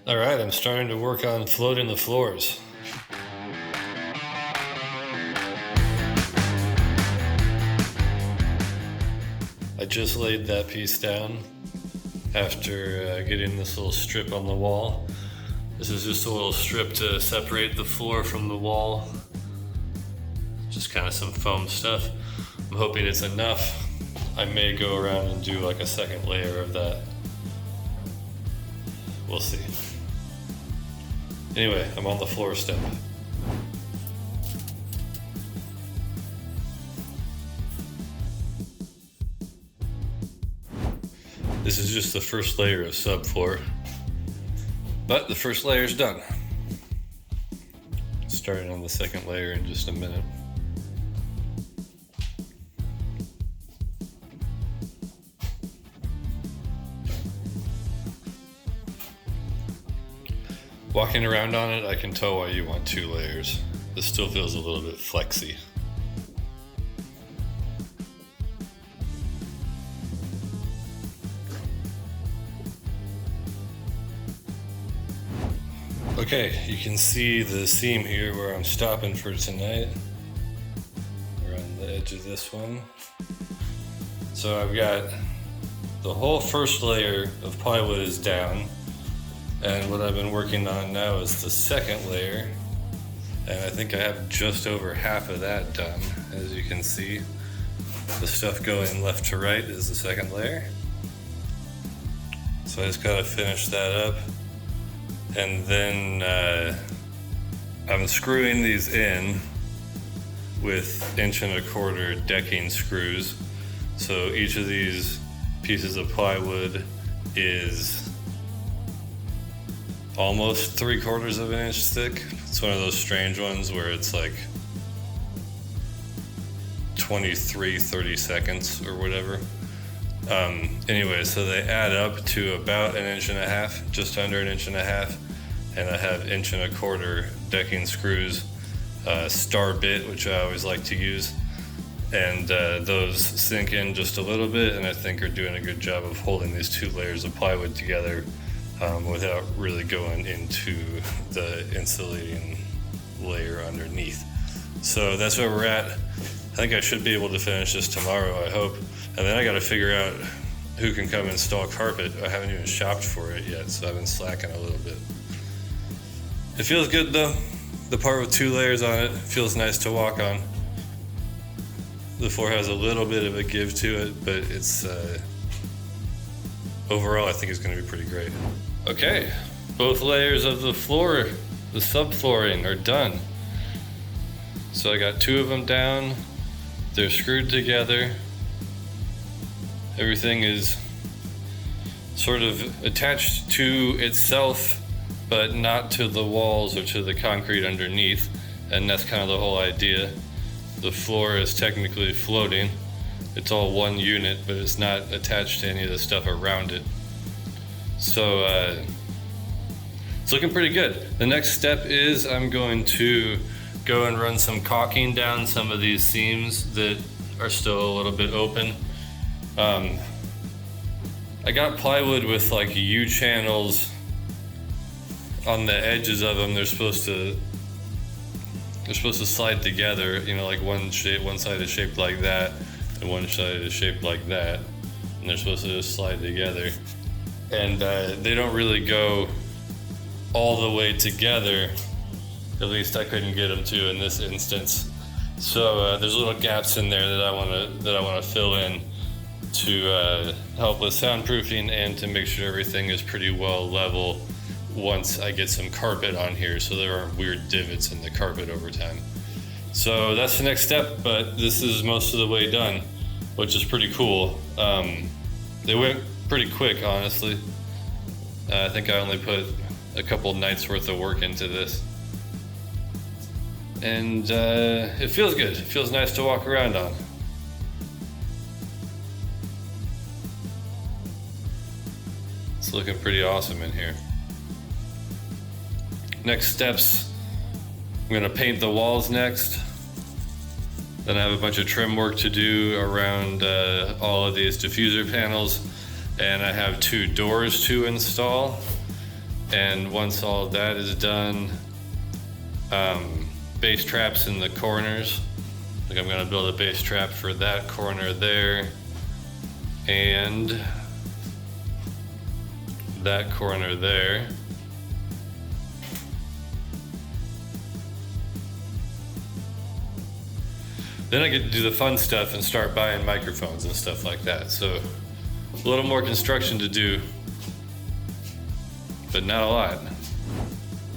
All right, I'm starting to work on floating the floors. I just laid that piece down after getting this little strip on the wall. This is just a little strip to separate the floor from the wall. Just kind of some foam stuff. I'm hoping it's enough. I may go around and do like a second layer of that. We'll see. Anyway, I'm on the floor step. This is just the first layer of subfloor, but the first layer is done. Starting on the second layer in just a minute. Walking around on it, I can tell why you want 2 layers. This still feels a little bit flexy. Okay, you can see the seam here where I'm stopping for tonight. Around the edge of this one. So I've got the whole first layer of plywood is down. And what I've been working on now is the second layer. And I think I have just over half of that done. As you can see, the stuff going left to right is the second layer. So I just gotta finish that up. And then I'm screwing these in with 1.25 inch decking screws. So each of these pieces of plywood is almost 3/4 of an inch thick. It's one of those strange ones where it's like 23-30 seconds or whatever. Anyway, so they add up to about 1.5 inches, just under 1.5 inches, and I have 1.25 inch decking screws, star bit, which I always like to use, and those sink in just a little bit, and I think are doing a good job of holding these 2 layers of plywood together without really going into the insulating layer underneath. So that's where we're at. I think I should be able to finish this tomorrow, I hope. And then I gotta figure out who can come install carpet. I haven't even shopped for it yet, so I've been slacking a little bit. It feels good though. The part with 2 layers on it feels nice to walk on. The floor has a little bit of a give to it, but it's overall I think it's gonna be pretty great. Okay, both layers of the floor, the subflooring, are done. So I got 2 of them down. They're screwed together. Everything is sort of attached to itself, but not to the walls or to the concrete underneath. And that's kind of the whole idea. The floor is technically floating. It's all one unit, but it's not attached to any of the stuff around it. So it's looking pretty good. The next step is I'm going to go and run some caulking down some of these seams that are still a little bit open. I got plywood with like U-channels on the edges of them. They're supposed to slide together, you know, like one side is shaped like that and one side is shaped like that, and they're supposed to just slide together. And they don't really go all the way together. At least I couldn't get them to in this instance. So there's little gaps in there that I want to fill in to help with soundproofing and to make sure everything is pretty well level once I get some carpet on here, so there aren't weird divots in the carpet over time. So that's the next step, but this is most of the way done, which is pretty cool. They went pretty quick, honestly. I think I only put a couple nights worth of work into this. And it feels good. It feels nice to walk around on. It's looking pretty awesome in here. Next steps, I'm gonna paint the walls next. Then I have a bunch of trim work to do around all of these diffuser panels, and I have 2 doors to install. And once all of that is done, bass traps in the corners. Like I'm gonna build a bass trap for that corner there and that corner there. Then I get to do the fun stuff and start buying microphones and stuff like that. So a little more construction to do, but not a lot.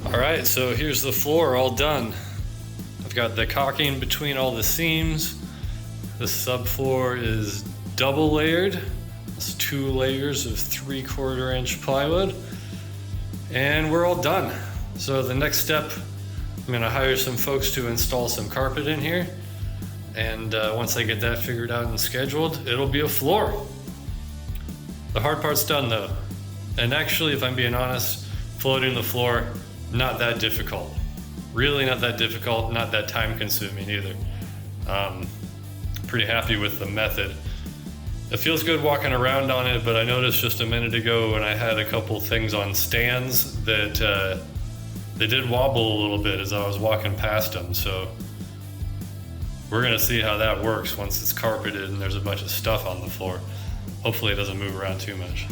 All right, so here's the floor all done. I've got the caulking between all the seams. The subfloor is double layered. It's 2 layers of 3/4 inch plywood. And we're all done. So the next step, I'm gonna hire some folks to install some carpet in here. And once I get that figured out and scheduled, it'll be a floor. The hard part's done though. And actually, if I'm being honest, floating the floor, not that difficult. Really not that difficult, not that time consuming either. Pretty happy with the method. It feels good walking around on it, but I noticed just a minute ago when I had a couple things on stands that they did wobble a little bit as I was walking past them. So we're gonna see how that works once it's carpeted and there's a bunch of stuff on the floor. Hopefully it doesn't move around too much.